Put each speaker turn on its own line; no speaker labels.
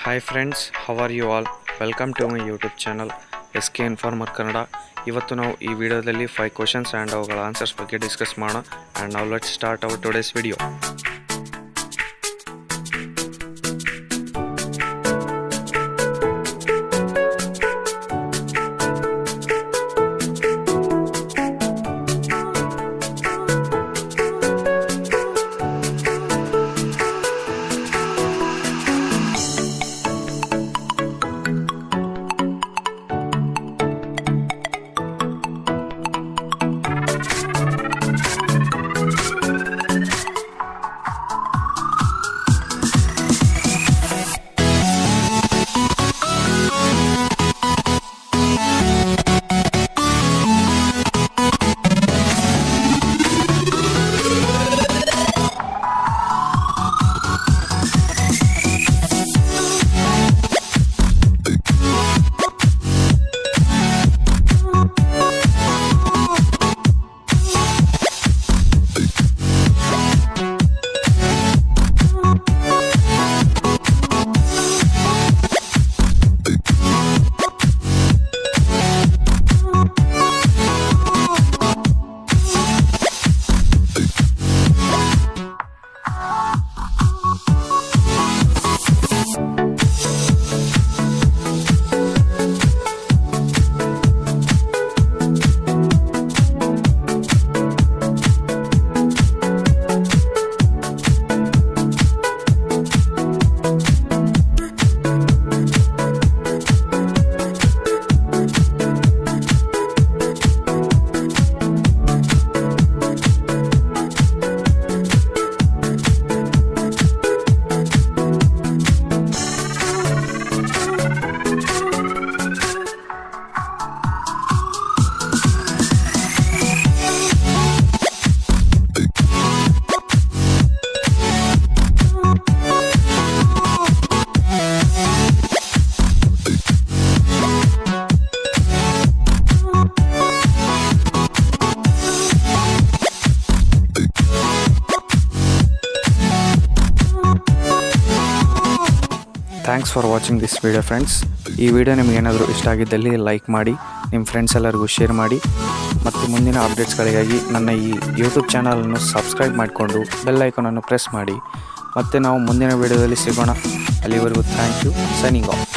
Hi friends, how are you all? Welcome to my YouTube channel SK Informer Kannada. ಇವತ್ತು ನಾವು ಈ ವಿಡಿಯೋದಲ್ಲಿ 5 questions and ಅವುಗಳ answers ಬಗ್ಗೆ ಡಿಸ್ಕಸ್ ಮಾಡೋಣ. ಆ್ಯಂಡ್ ನಾವು let's start hour today's video. Thanks for watching this video friends. ಈ video ನಿಮಗೇನಾದರೂ ಇಷ್ಟ ಆಗಿದ್ದಲ್ಲಿ ಲೈಕ್ ಮಾಡಿ, ನಿಮ್ಮ ಫ್ರೆಂಡ್ಸ್ ಎಲ್ಲರಿಗೂ ಶೇರ್ ಮಾಡಿ, ಮತ್ತು ಮುಂದಿನ ಅಪ್ಡೇಟ್ಸ್ಗಳಿಗಾಗಿ ನನ್ನ ಈ ಯೂಟ್ಯೂಬ್ ಚಾನಲನ್ನು ಸಬ್ಸ್ಕ್ರೈಬ್ ಮಾಡಿಕೊಂಡು ಬೆಲ್ ಐಕಾನನ್ನು ಪ್ರೆಸ್ ಮಾಡಿ. ಮತ್ತು ನಾವು ಮುಂದಿನ ವಿಡಿಯೋದಲ್ಲಿ ಸಿಗೋಣ. ಅಲ್ಲಿವರೆಗೂ ಥ್ಯಾಂಕ್ ಯು. Signing off.